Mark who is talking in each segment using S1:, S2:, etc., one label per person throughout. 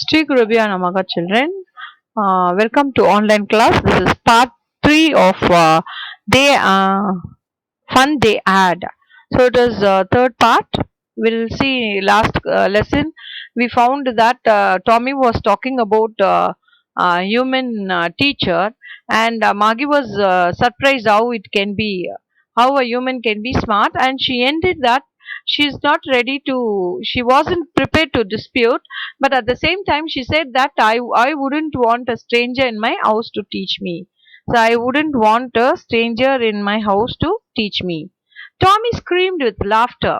S1: Sri Gurubhya Namaha children. Welcome to online class. This is part 3 of day fun they had. So it is third part. We'll see last lesson. We found that Tommy was talking about human teacher, and Magi was surprised how it can be, how a human can be smart, and she ended that she's not ready to, she wasn't prepared to dispute, but at the same time she said that I wouldn't want a stranger in my house to teach me. So I wouldn't want a stranger in my house to teach me. Tommy screamed with laughter.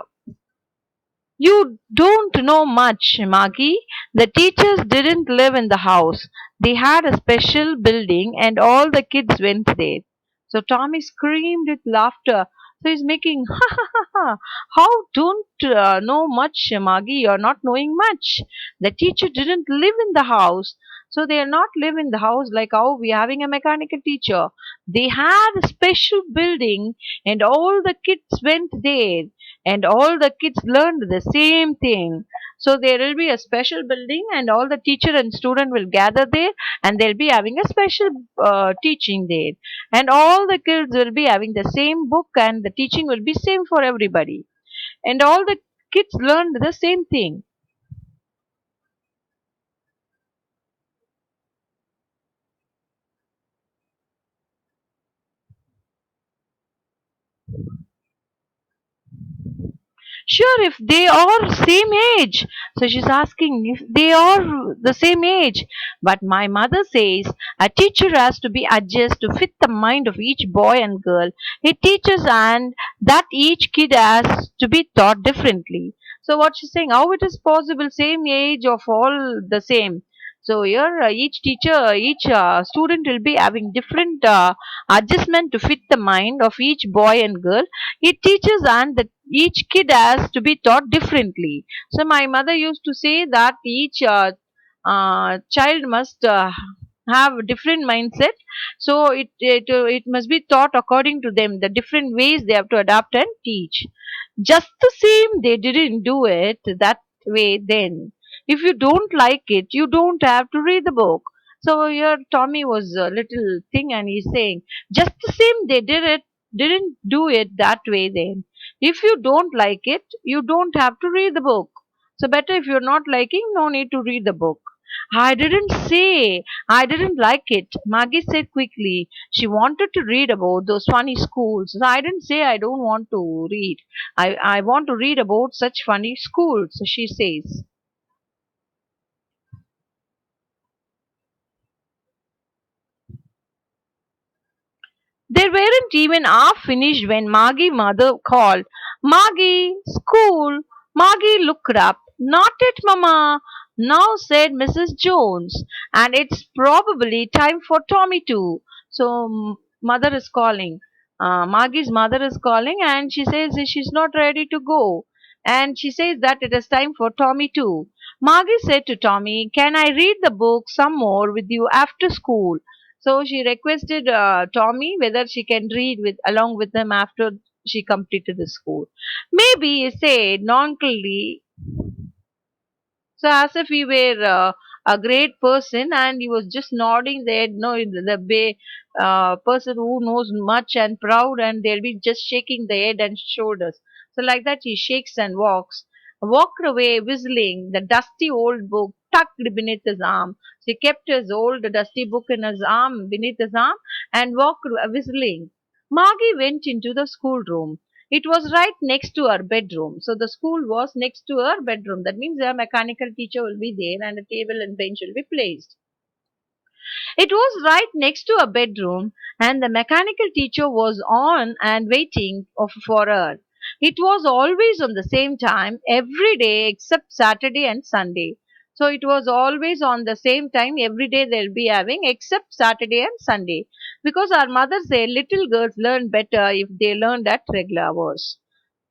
S1: You don't know much, Maggie. The teachers didn't live in the house. They had a special building and all the kids went there. So Tommy screamed with laughter. So he's making, ha ha ha ha. How don't know much, Maggie? You're not knowing much. The teacher didn't live in the house. So they are not live in the house like how we having a mechanical teacher. They had a special building and all the kids went there and all the kids learned the same thing. So there will be a special building and all the teacher and student will gather there and they'll be having a special teaching there, and all the kids will be having the same book and the teaching will be same for everybody, and all the kids learned the same thing. Sure, if they are same age. So she's asking if they are the same age. But my mother says a teacher has to be adjusted to fit the mind of each boy and girl. It teaches and that each kid has to be taught differently. So what she's saying, how it is possible, same age of all the same. So here each teacher, each student will be having different adjustment to fit the mind of each boy and girl. It teaches and that each kid has to be taught differently. So my mother used to say that each child must have a different mindset. So it must be taught according to them. The different ways they have to adapt and teach. Just the same, they didn't do it that way then. If you don't like it, you don't have to read the book. So here Tommy was a little thing and he's saying, just the same, they didn't do it that way then. If you don't like it, you don't have to read the book. So better if you're not liking, no need to read the book. I didn't say I didn't like it. Maggie said quickly. She wanted to read about those funny schools. So I didn't say I don't want to read. I want to read about such funny schools, she says. They weren't even half finished when Maggie mother called. Maggie, school. Maggie looked up. Not it, Mama. Now said Mrs. Jones. And it's probably time for Tommy too. So mother is calling. Maggie's mother is calling and she says she's not ready to go. And she says that it is time for Tommy too. Maggie said to Tommy, can I read the book some more with you after school? So she requested Tommy whether she can read with along with them after she completed the school. Maybe he said nonchalantly, so as if he were a great person, and he was just nodding their head. No, person who knows much and proud, and they'll be just shaking the head and shoulders. So like that, he shakes and walked away whistling the dusty old book tucked beneath his arm. So he kept his old dusty book in his arm, beneath his arm, and walked whistling. Margie went into the schoolroom. It was right next to her bedroom. So the school was next to her bedroom. That means a mechanical teacher will be there and a table and bench will be placed. It was right next to her bedroom, and the mechanical teacher was on and waiting for her. It was always on the same time every day except Saturday and Sunday. So it was always on the same time every day they'll be having except Saturday and Sunday. Because our mother said little girls learn better if they learned at regular hours.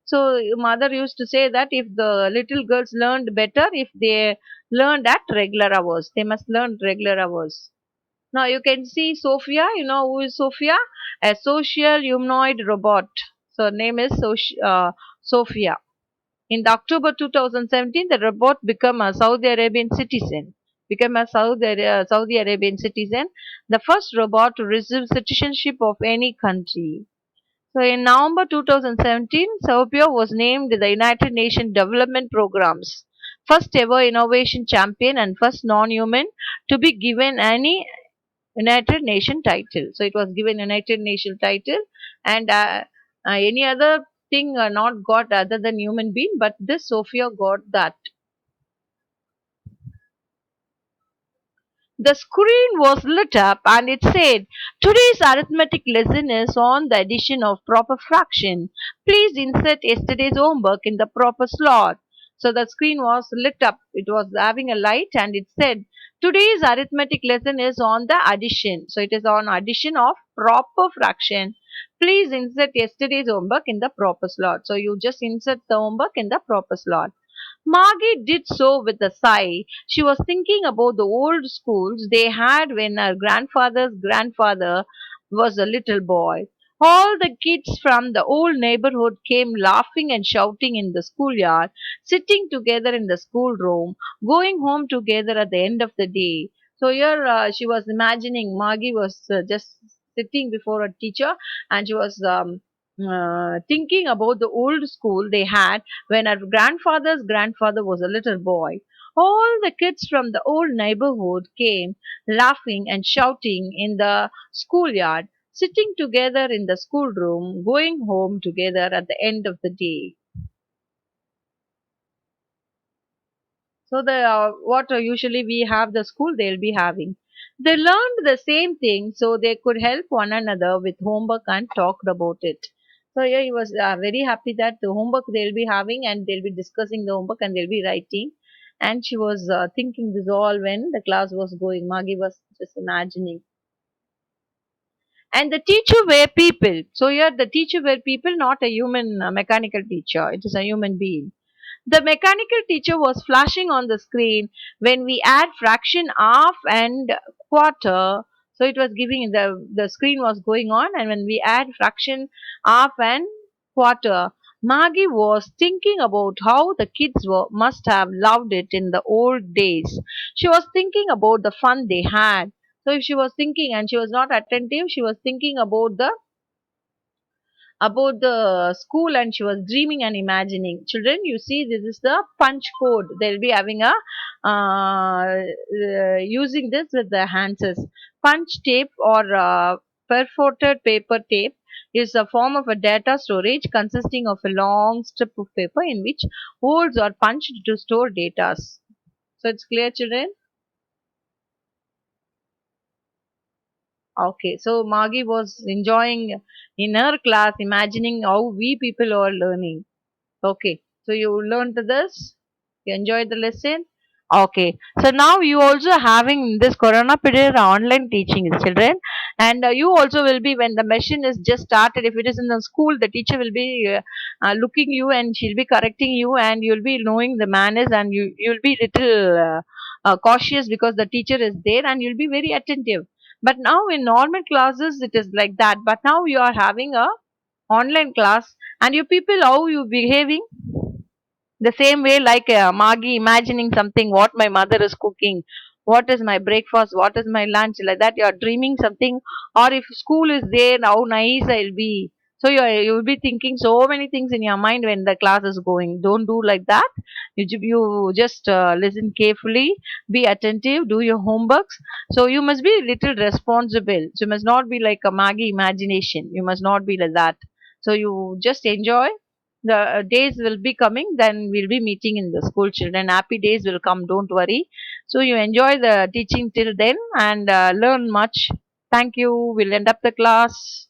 S1: So mother used to say that if the little girls learned better if they learned at regular hours. They must learn regular hours. Now you can see Sophia. You know who is Sophia? A social humanoid robot. So her name is Sophia. In the October 2017, the robot became a Saudi Arabian citizen. became a Saudi Arabian citizen, the first robot to receive citizenship of any country. So in November 2017, Serbia was named the United Nations Development Program's first ever innovation champion and first non-human to be given any United Nation title. So it was given United Nation title, and any other thing not got other than human being, but this Sophia got that. The screen was lit up and it said, "Today's arithmetic lesson is on the addition of proper fraction. Please insert yesterday's homework in the proper slot." So the screen was lit up. It was having a light and it said, "Today's arithmetic lesson is on the addition." So it is on addition of proper fraction. Please insert yesterday's homework in the proper slot. So you just insert the homework in the proper slot. Margie did so with a sigh. She was thinking about the old schools they had when her grandfather's grandfather was a little boy. All the kids from the old neighborhood came laughing and shouting in the schoolyard, sitting together in the schoolroom, going home together at the end of the day. So here she was imagining Margie was just sitting before a teacher and she was thinking about the old school they had when her grandfather's grandfather was a little boy. All the kids from the old neighborhood came laughing and shouting in the schoolyard, sitting together in the schoolroom, going home together at the end of the day. So the what usually we have the school they'll be having. They learned the same thing so they could help one another with homework and talked about it. So yeah, he was very happy that the homework they'll be having and they'll be discussing the homework and they'll be writing. And she was thinking this all when the class was going. Maggie was just imagining. And the teacher were people. So here the teacher were people, not a human mechanical teacher. It is a human being. The mechanical teacher was flashing on the screen when we add fraction half and quarter. So it was giving the screen was going on, and when we add fraction half and quarter, Maggie was thinking about how the kids must have loved it in the old days. She was thinking about the fun they had. So if she was thinking and she was not attentive, she was thinking about the school and she was dreaming and imagining. Children, you see, this is the punch code. They'll be having a using this with the hands. Punch tape or perforated paper tape is a form of a data storage consisting of a long strip of paper in which holes are punched to store data. So it's clear, children? Okay, so Maggie was enjoying in her class, imagining how we people are learning. Okay, so you learned this? You enjoyed the lesson? Okay, so now you also having this corona period online teaching children, and you also will be when the machine is just started. If it is in the school, the teacher will be looking you and she'll be correcting you, and you'll be knowing the manners, and you'll be little cautious because the teacher is there, and you'll be very attentive. But now in normal classes, it is like that. But now you are having a online class, and you people how you behaving the same way like Maggie imagining something what my mother is cooking, what is my breakfast, what is my lunch, like that you are dreaming something. Or if school is there, how nice I'll be. So you will be thinking so many things in your mind when the class is going. Don't do like that. You just listen carefully, be attentive, do your homeworks. So you must be little responsible. So you must not be like a Maggie imagination. You must not be like that. So you just enjoy the days will be coming, then we'll be meeting in the school. Children, happy days will come, don't worry. So you enjoy the teaching till then and learn much. Thank you, we'll end up the class.